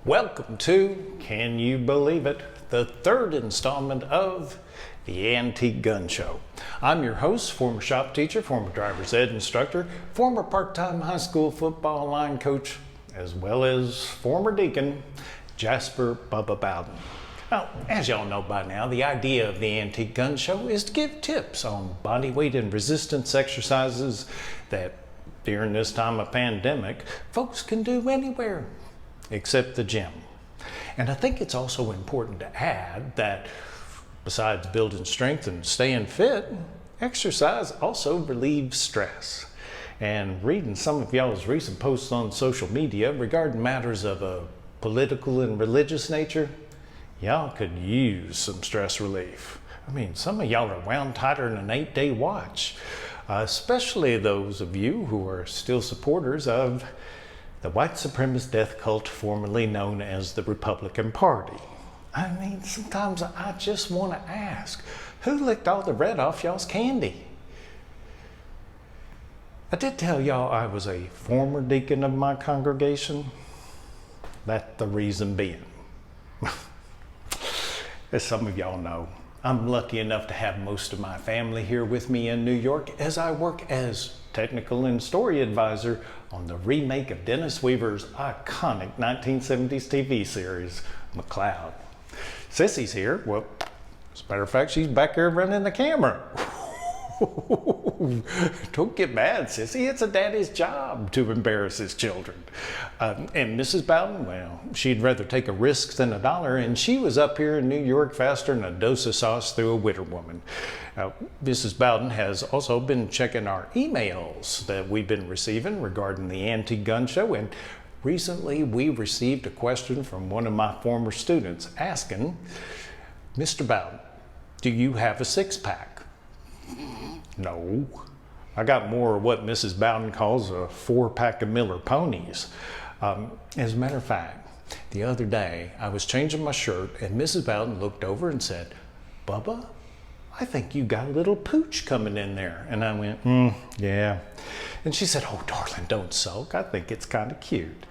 Welcome to, can you believe it, the third installment of the Antique Gun Show. I'm your host, former shop teacher, former driver's ed instructor, former part-time high school football line coach, as well as former deacon, Jasper Bubba Bowden. Now, as y'all know by now, the idea of the Antique Gun Show is to give tips on body weight and resistance exercises that during this time of pandemic, folks can do anywhere except the gym. And I think it's also important to add that besides building strength and staying fit, exercise also relieves stress. And reading some of y'all's recent posts on social media regarding matters of a political and religious nature, y'all could use some stress relief. I mean, some of y'all are wound tighter than an 8-day watch, especially those of you who are still supporters of the white supremacist death cult formerly known as the Republican Party. I mean, sometimes I just want to ask, who licked all the red off y'all's candy? I did tell y'all I was a former deacon of my congregation. That's the reason being. As some of y'all know, I'm lucky enough to have most of my family here with me in New York as I work as technical and story advisor on the remake of Dennis Weaver's iconic 1970s TV series, McCloud. Sissy's here. Well, as a matter of fact, she's back there running the camera. Don't get mad, Sissy. It's a daddy's job to embarrass his children. And Mrs. Bowden, well, she'd rather take a risk than a dollar, and she was up here in New York faster than a dose of sauce through a witter woman. Mrs. Bowden has also been checking our emails that we've been receiving regarding the Antique Gun Show, and recently we received a question from one of my former students asking, Mr. Bowden, do you have a six-pack? No, I got more of what Mrs. Bowden calls a 4-pack of Miller ponies. As a matter of fact, the other day I was changing my shirt and Mrs. Bowden looked over and said, Bubba, I think you got a little pooch coming in there. And I went, yeah. And she said, oh, darling, don't sulk. I think it's kind of cute.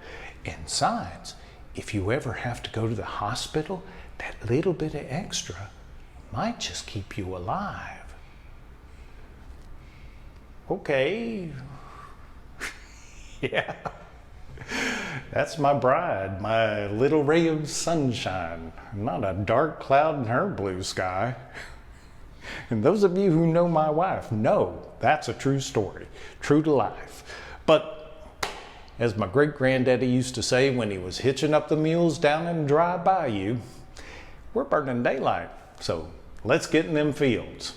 And besides, if you ever have to go to the hospital, that little bit of extra might just keep you alive. Okay. Yeah. That's my bride, my little ray of sunshine, not a dark cloud in her blue sky. And those of you who know my wife know that's a true story, true to life. But as my great-granddaddy used to say when he was hitching up the mules down in the dry bayou, we're burning daylight, so let's get in them fields.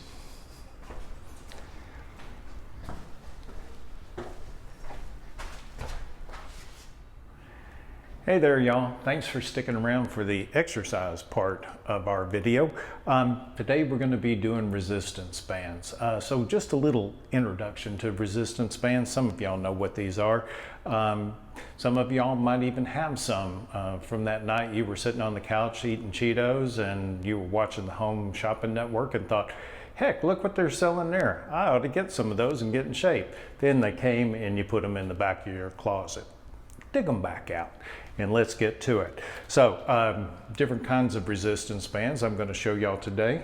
Hey there, y'all. Thanks for sticking around for the exercise part of our video. Today we're going to be doing resistance bands. So just a little introduction to resistance bands. Some of y'all know what these are. Some of y'all might even have some from that night you were sitting on the couch eating Cheetos and you were watching the Home Shopping Network and thought, heck, look what they're selling there. I ought to get some of those and get in shape. Then they came and you put them in the back of your closet. Dig them back out. And let's get to it. So different kinds of resistance bands I'm going to show y'all today.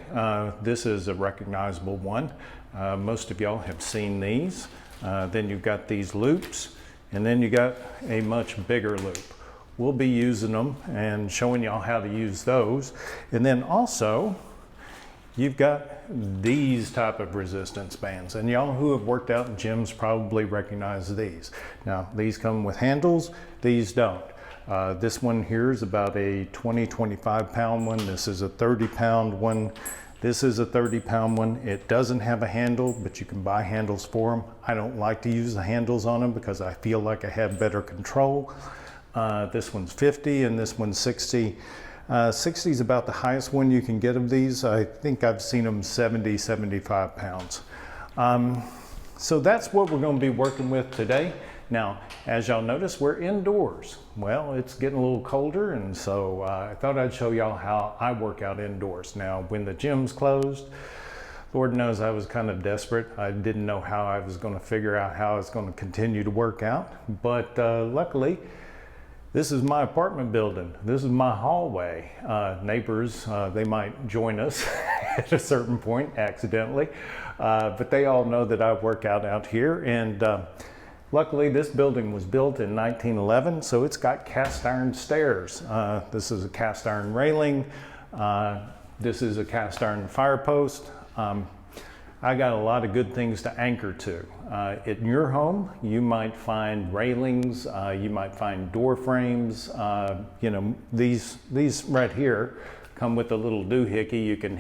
This is a recognizable one. Most of y'all have seen these. Then you've got these loops, and then you got a much bigger loop. We'll be using them and showing y'all how to use those. And then also, you've got these type of resistance bands, and y'all who have worked out in gyms probably recognize these. Now, these come with handles, these don't. This one here is about a 25 pound one. This is a 30 pound one. This is a 30 pound one. It doesn't have a handle, but you can buy handles for them. I don't like to use the handles on them because I feel like I have better control. This one's 50 and this one's 60. 60 is about the highest one you can get of these. I think I've seen them 70, 75 pounds. So that's what we're going to be working with today. Now, as y'all notice, we're indoors. Well, it's getting a little colder, and so I thought I'd show y'all how I work out indoors. Now, when the gym's closed, Lord knows I was kind of desperate. I didn't know how I was going to figure out how I was going to continue to work out, but luckily, This is my apartment building. This is my hallway. Neighbors, they might join us at a certain point accidentally, but they all know that I work out here. And luckily this building was built in 1911, so it's got cast iron stairs. This is a cast iron railing. This is a cast iron fire post. I got a lot of good things to anchor to. In your home, you might find railings, you might find door frames. You know, these right here come with a little doohickey you can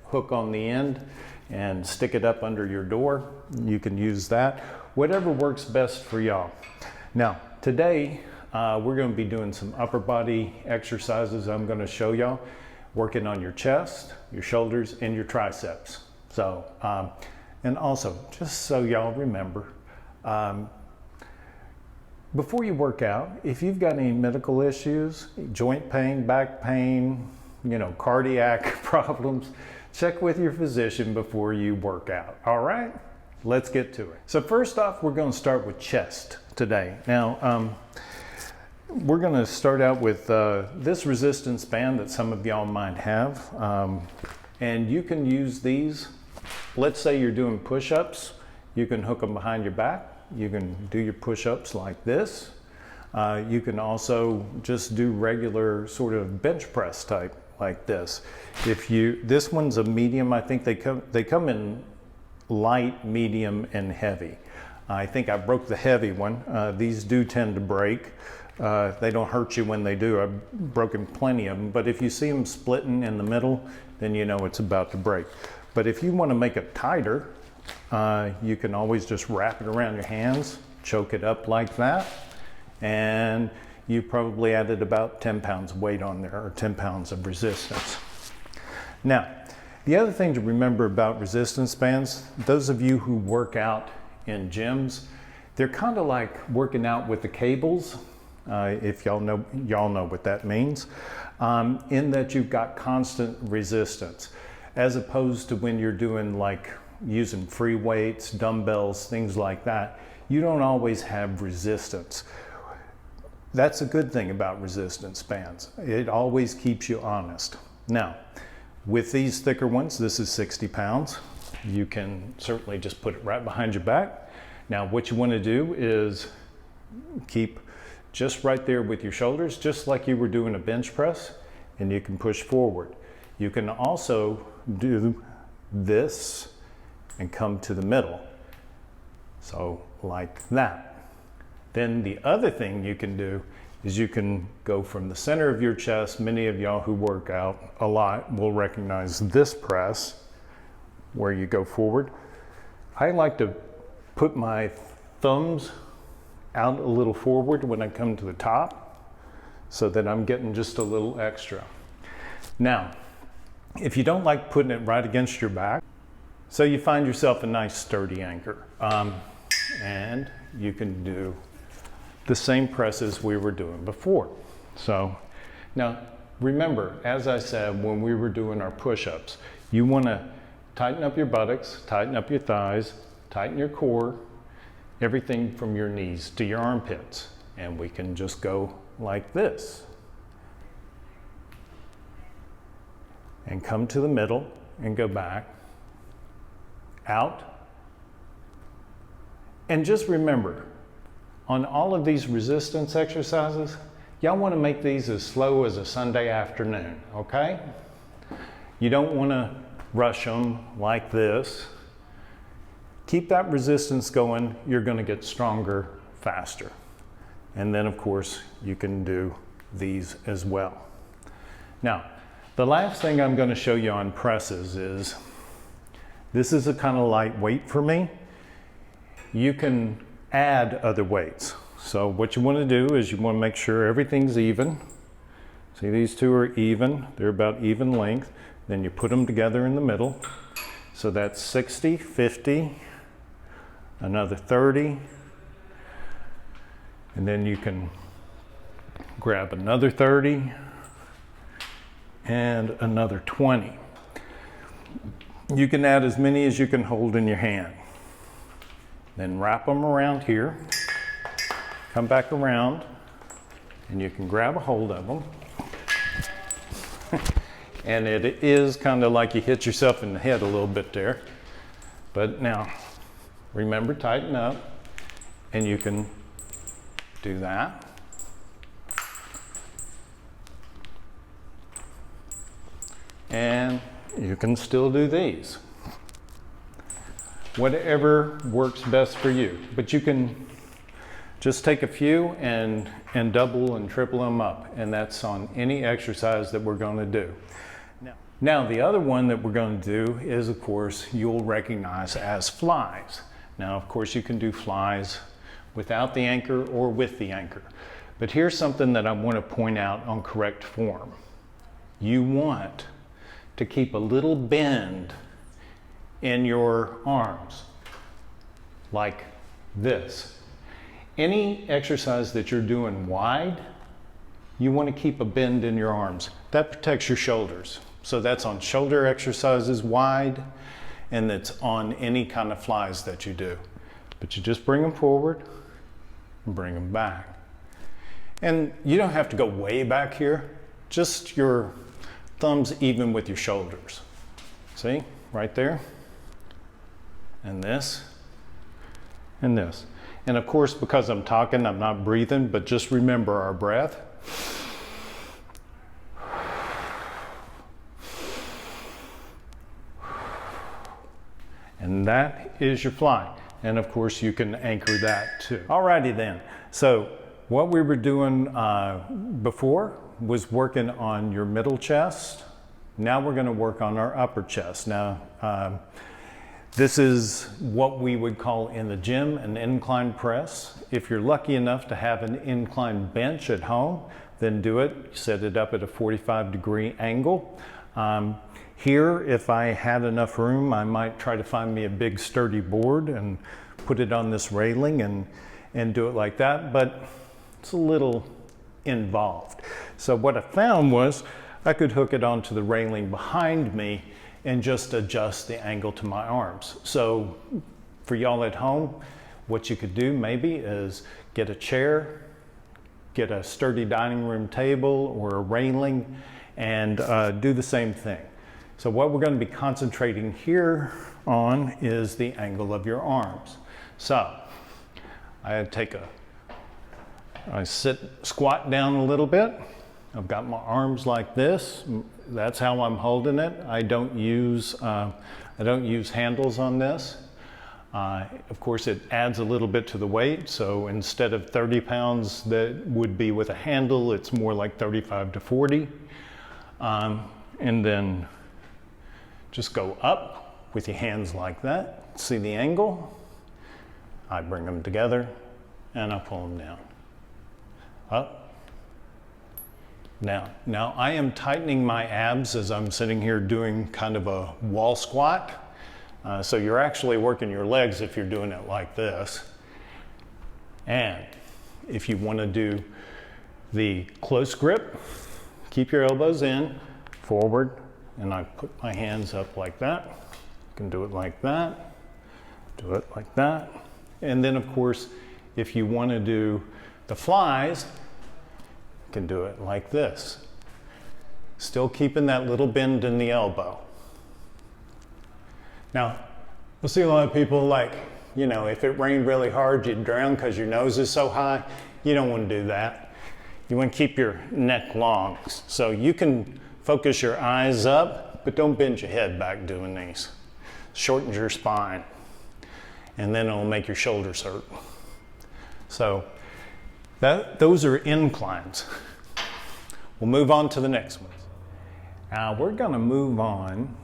hook on the end and stick it up under your door. You can use that. Whatever works best for y'all. Now, today, we're gonna be doing some upper body exercises I'm gonna show y'all, working on your chest, your shoulders, and your triceps. So, and also, just so y'all remember, before you work out, if you've got any medical issues, joint pain, back pain, you know, cardiac problems, check with your physician before you work out. All right, let's get to it. So first off, we're going to start with chest today. Now, we're going to start out with this resistance band that some of y'all might have, and you can use these. Let's say you're doing push-ups, you can hook them behind your back. You can do your push-ups like this. You can also just do regular sort of bench press type like this. This one's a medium. I think they come in light, medium, and heavy. I think I broke the heavy one. These do tend to break. They don't hurt you when they do. I've broken plenty of them, but if you see them splitting in the middle, then you know it's about to break. But if you want to make it tighter, you can always just wrap it around your hands, choke it up like that, and you probably added about 10 pounds of weight on there, or 10 pounds of resistance. Now, the other thing to remember about resistance bands, those of you who work out in gyms, they're kind of like working out with the cables, if y'all know what that means, in that you've got constant resistance, as opposed to when you're doing like using free weights, dumbbells, things like that. You don't always have resistance. That's a good thing about resistance bands. It always keeps you honest. Now, with these thicker ones, this is 60 pounds. You can certainly just put it right behind your back. Now, what you want to do is keep just right there with your shoulders, just like you were doing a bench press, and you can push forward. You can also do this and come to the middle. So like that. Then the other thing you can do is you can go from the center of your chest. Many of y'all who work out a lot will recognize this press where you go forward. I like to put my thumbs out a little forward when I come to the top so that I'm getting just a little extra. Now, if you don't like putting it right against your back, so you find yourself a nice sturdy anchor, and you can do the same presses we were doing before. So now remember, as I said, when we were doing our push-ups, you want to tighten up your buttocks, tighten up your thighs, tighten your core, everything from your knees to your armpits. And we can just go like this. And come to the middle and go back, out. And just remember, on all of these resistance exercises, y'all want to make these as slow as a Sunday afternoon, okay? You don't want to rush them like this. Keep that resistance going. You're going to get stronger faster. And then, of course, you can do these as well. Now, the last thing I'm going to show you on presses is, this is a kind of light weight for me. You can add other weights. So what you want to do is you want to make sure everything's even. See, these two are even. They're about even length. Then you put them together in the middle. So that's 60, 50, another 30. And then you can grab another 30. And another 20. You can add as many as you can hold in your hand. Then wrap them around here, come back around, and you can grab a hold of them. And it is kind of like you hit yourself in the head a little bit there. But now, remember, tighten up, and you can do that. And you can still do these. Whatever works best for you. But you can just take a few and double and triple them up. And that's on any exercise that we're going to do. Now, the other one that we're going to do is, of course, you'll recognize as flies. Now, of course, you can do flies without the anchor or with the anchor. But here's something that I want to point out on correct form. You want to keep a little bend in your arms, like this. Any exercise that you're doing wide, you want to keep a bend in your arms. That protects your shoulders. So that's on shoulder exercises wide, and that's on any kind of flies that you do. But you just bring them forward and bring them back. And you don't have to go way back here, just your thumbs even with your shoulders. See, right there, and this, and this. And of course, because I'm talking, I'm not breathing, but just remember our breath. And that is your fly. And of course, you can anchor that too. Alrighty then. So what we were doing before was working on your middle chest. Now we're going to work on our upper chest. Now, this is what we would call in the gym an incline press. If you're lucky enough to have an incline bench at home, then do it. Set it up at a 45-degree angle. Here, if I had enough room, I might try to find me a big sturdy board and put it on this railing and do it like that, but it's a little involved. So what I found was I could hook it onto the railing behind me and just adjust the angle to my arms. So for y'all at home, what you could do maybe is get a chair, get a sturdy dining room table or a railing, and do the same thing. So what we're going to be concentrating here on is the angle of your arms. So I squat down a little bit. I've got my arms like this. That's how I'm holding it. I don't use handles on this. Of course, it adds a little bit to the weight. So instead of 30 pounds that would be with a handle, it's more like 35 to 40. And then just go up with your hands like that. See the angle? I bring them together and I pull them down. Up, down. Now I am tightening my abs as I'm sitting here doing kind of a wall squat. So you're actually working your legs if you're doing it like this. And if you want to do the close grip, keep your elbows in, forward, and I put my hands up like that. You can do it like that, do it like that. And then of course, if you want to do the flies, you can do it like this. Still keeping that little bend in the elbow. Now, you'll see a lot of people like, you know, if it rained really hard, you'd drown because your nose is so high. You don't want to do that. You want to keep your neck long. So you can focus your eyes up, but don't bend your head back doing these. Shortens your spine, and then it'll make your shoulders hurt. So those are inclines. We'll move on to the next one. Now we're going to move on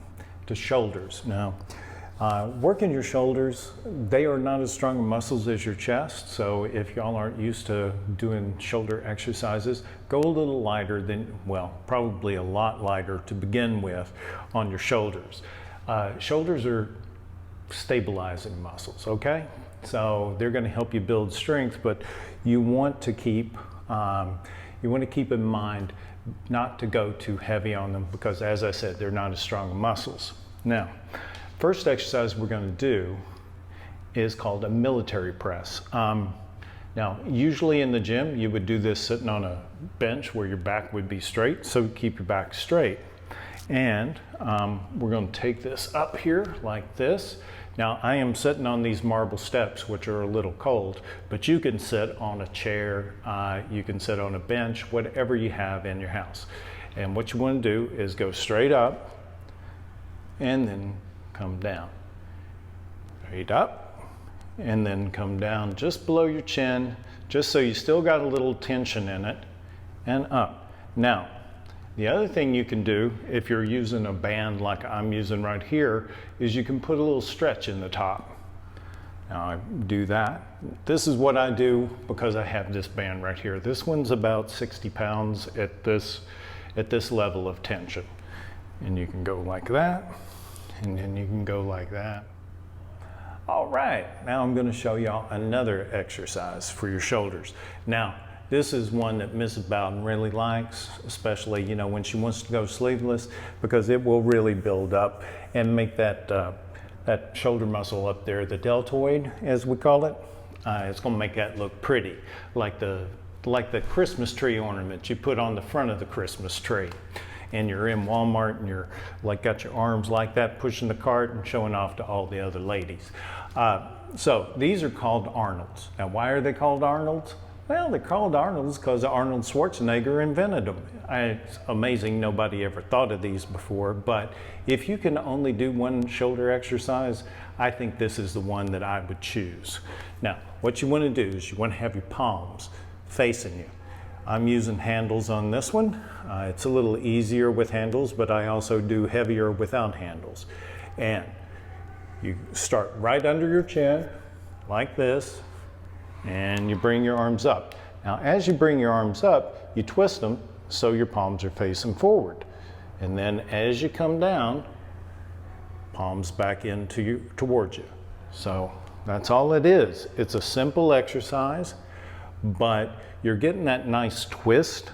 to shoulders. Now, working your shoulders, they are not as strong muscles as your chest. So if y'all aren't used to doing shoulder exercises, go a little lighter than, well, probably a lot lighter to begin with on your shoulders. Shoulders are stabilizing muscles, okay? So they're going to help you build strength, but you want to keep in mind not to go too heavy on them because, as I said, they're not as strong muscles. Now, first exercise we're going to do is called a military press. Now, usually in the gym, you would do this sitting on a bench where your back would be straight, so keep your back straight. And we're going to take this up here like this. Now, I am sitting on these marble steps, which are a little cold, but you can sit on a chair, you can sit on a bench, whatever you have in your house. And what you want to do is go straight up and then come down. Straight up and then come down just below your chin, just so you still got a little tension in it, and up. Now, the other thing you can do if you're using a band like I'm using right here is you can put a little stretch in the top. Now I do that. This is what I do because I have this band right here. This one's about 60 pounds at this level of tension. And you can go like that, and then you can go like that. All right, now I'm going to show y'all another exercise for your shoulders. Now, this is one that Mrs. Bowden really likes, especially, you know, when she wants to go sleeveless, because it will really build up and make that shoulder muscle up there, the deltoid, as we call it. It's going to make that look pretty, like the Christmas tree ornament you put on the front of the Christmas tree. And you're in Walmart and you're like got your arms like that, pushing the cart and showing off to all the other ladies. So these are called Arnolds. Now, why are they called Arnolds? Well, they're called Arnolds because Arnold Schwarzenegger invented them. It's amazing nobody ever thought of these before, but if you can only do one shoulder exercise, I think this is the one that I would choose. Now, what you want to do is you want to have your palms facing you. I'm using handles on this one. It's a little easier with handles, but I also do heavier without handles. And you start right under your chin, like this, and you bring your arms up. Now, as you bring your arms up, you twist them so your palms are facing forward. And then as you come down, palms back into you, towards you. So that's all it is. It's a simple exercise, but you're getting that nice twist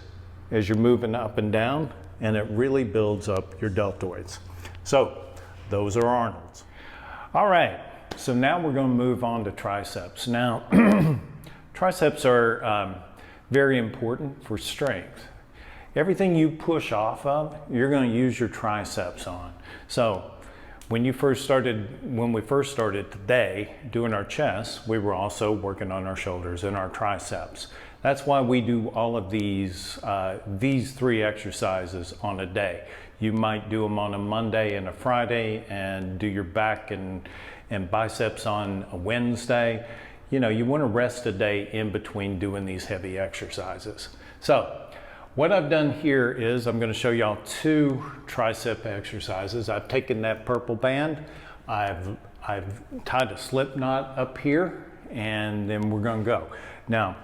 as you're moving up and down, and it really builds up your deltoids. So those are Arnold's. All right, so now we're going to move on to triceps. Now, triceps are very important for strength. Everything you push off of, you're going to use your triceps on. So when we first started today doing our chest, we were also working on our shoulders and our triceps. That's why we do all of these three exercises on a day. You might do them on a Monday and a Friday, and do your back and biceps on a Wednesday. You know, you want to rest a day in between doing these heavy exercises. So what I've done here is I'm going to show y'all two tricep exercises. I've taken that purple band, I've tied a slip knot up here, and then we're going to go. Now,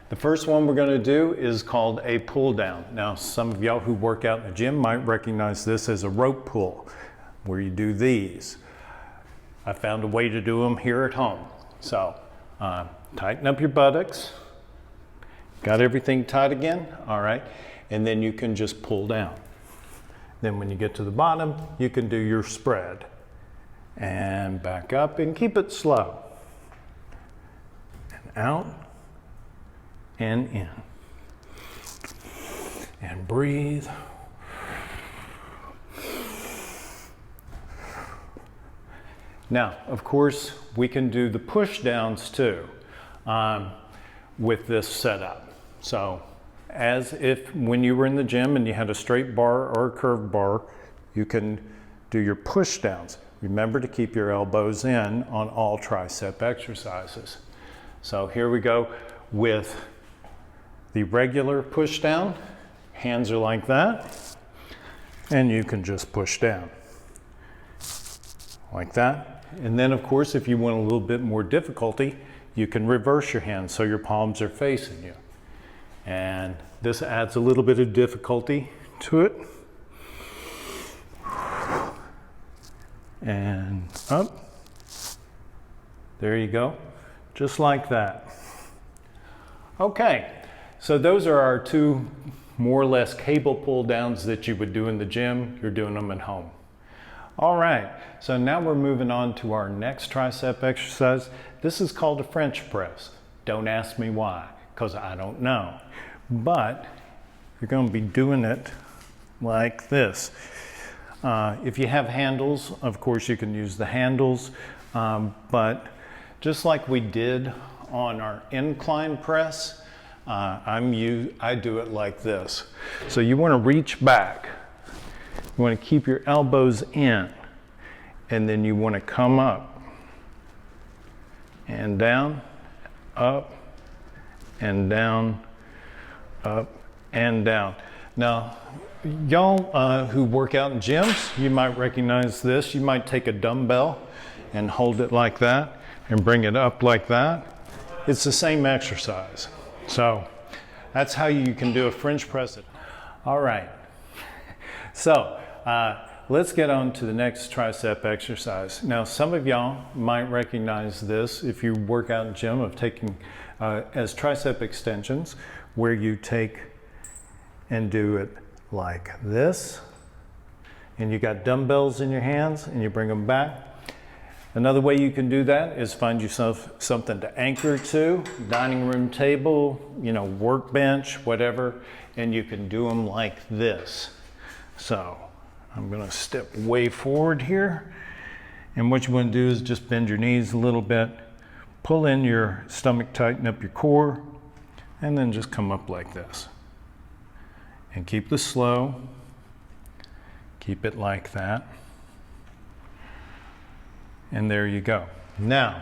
the first one we're going to do is called a pull down. Now, some of y'all who work out in the gym might recognize this as a rope pull, where you do these. I found a way to do them here at home. So tighten up your buttocks. Got everything tight again? All right. And then you can just pull down. Then when you get to the bottom, you can do your spread. And back up and keep it slow. And out. And in. And breathe. Now, of course, we can do the push downs too with this setup. So as if when you were in the gym and you had a straight bar or a curved bar, you can do your push downs. Remember to keep your elbows in on all tricep exercises. So here we go with the regular push down. Hands are like that, and you can just push down like that. And then of course, if you want a little bit more difficulty, you can reverse your hands so your palms are facing you. And this adds a little bit of difficulty to it. And up. There you go. Just like that. Okay, so those are our two more or less cable pull downs that you would do in the gym. You're doing them at home. All right, so now we're moving on to our next tricep exercise. This is called a French press. Don't ask me why, because I don't know. But you're going to be doing it like this. If you have handles, of course you can use the handles, but just like we did on our incline press, I do it like this. So you want to reach back. You want to keep your elbows in, and then you want to come up and down, up and down, up and down. Now, y'all who work out in gyms, you might recognize this. You might take a dumbbell and hold it like that and bring it up like that. It's the same exercise. So that's how you can do a French press. All right. So let's get on to the next tricep exercise. Now, some of y'all might recognize this if you work out in gym of taking as tricep extensions, where you take and do it like this. And you got dumbbells in your hands and you bring them back. Another way you can do that is find yourself something to anchor to, dining room table, workbench, whatever, and you can do them like this. So I'm going to step way forward here, and what you want to do is just bend your knees a little bit, pull in your stomach, tighten up your core, and then just come up like this. And keep this slow, keep it like that. And there you go. Now,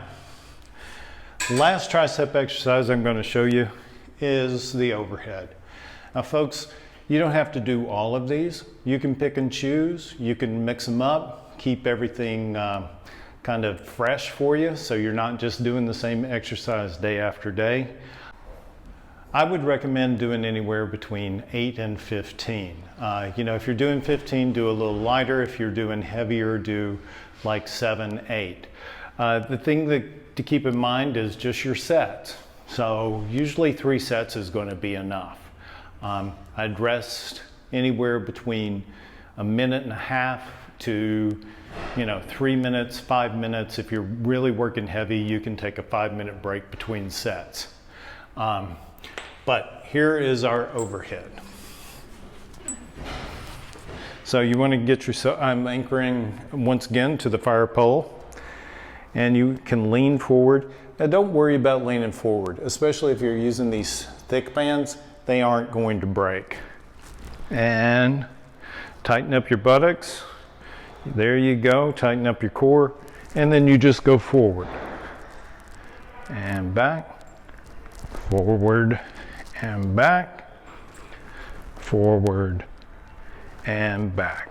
last tricep exercise I'm going to show you is the overhead. Now folks, you don't have to do all of these. You can pick and choose. You can mix them up, keep everything kind of fresh for you so you're not just doing the same exercise day after day. I would recommend doing anywhere between 8 and 15. If you're doing 15, do a little lighter. If you're doing heavier, do like 7, 8. The thing to keep in mind is just your sets. So usually 3 sets is going to be enough. I'd rest anywhere between a minute and a half to 3 minutes, 5 minutes. If you're really working heavy, you can take a 5-minute break between sets. But here is our overhead. So you want to get yourself, I'm anchoring once again to the fire pole, and you can lean forward. Now don't worry about leaning forward, especially if you're using these thick bands, they aren't going to break. And tighten up your buttocks. There you go, tighten up your core, and then you just go forward. And back, forward, and back, forward, and back.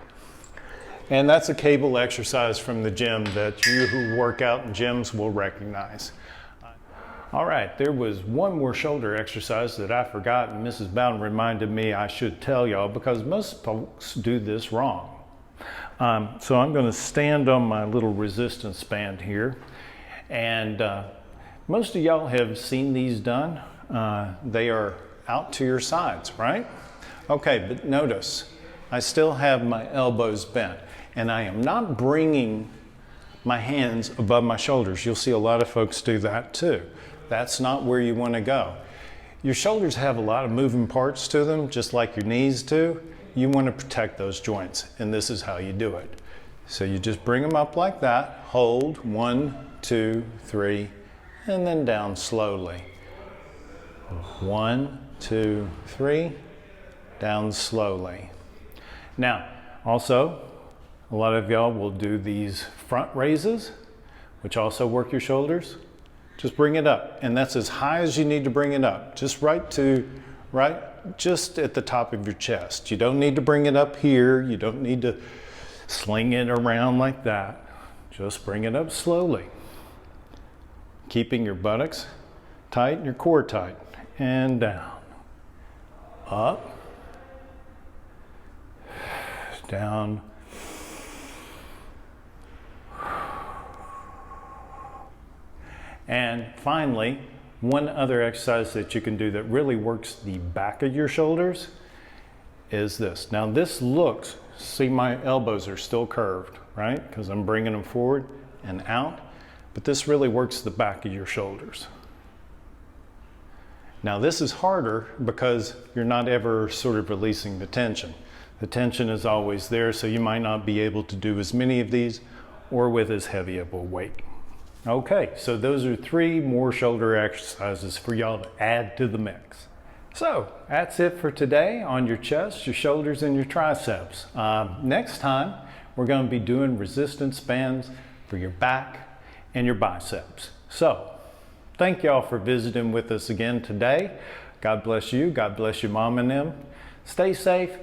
And that's a cable exercise from the gym that you who work out in gyms will recognize. All right, there was one more shoulder exercise that I forgot, and Mrs. Bowden reminded me I should tell y'all because most folks do this wrong. So I'm going to stand on my little resistance band here, and most of y'all have seen these done. They are out to your sides, right? Okay, but notice I still have my elbows bent, and I am not bringing my hands above my shoulders. You'll see a lot of folks do that too. That's not where you want to go. Your shoulders have a lot of moving parts to them, just like your knees do. You want to protect those joints, and this is how you do it. So you just bring them up like that, hold, 1, 2, 3, and then down slowly. 1, 2, 3, down slowly. Now, also, a lot of y'all will do these front raises, which also work your shoulders. Just bring it up, and that's as high as you need to bring it up. Just just at the top of your chest. You don't need to bring it up here. You don't need to sling it around like that. Just bring it up slowly. Keeping your buttocks tight and your core tight. And down. Up. Down. And finally, one other exercise that you can do that really works the back of your shoulders is this. Now this looks, see my elbows are still curved, right? Because I'm bringing them forward and out. But this really works the back of your shoulders. Now this is harder because you're not ever sort of releasing the tension. The tension is always there, so you might not be able to do as many of these or with as heavy of a weight. Okay, so those are 3 more shoulder exercises for y'all to add to the mix. So that's it for today on your chest, your shoulders, and your triceps. Next time, we're going to be doing resistance bands for your back and your biceps. So thank y'all for visiting with us again today. God bless you. God bless your mom and them. Stay safe,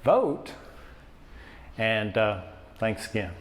vote, and thanks again.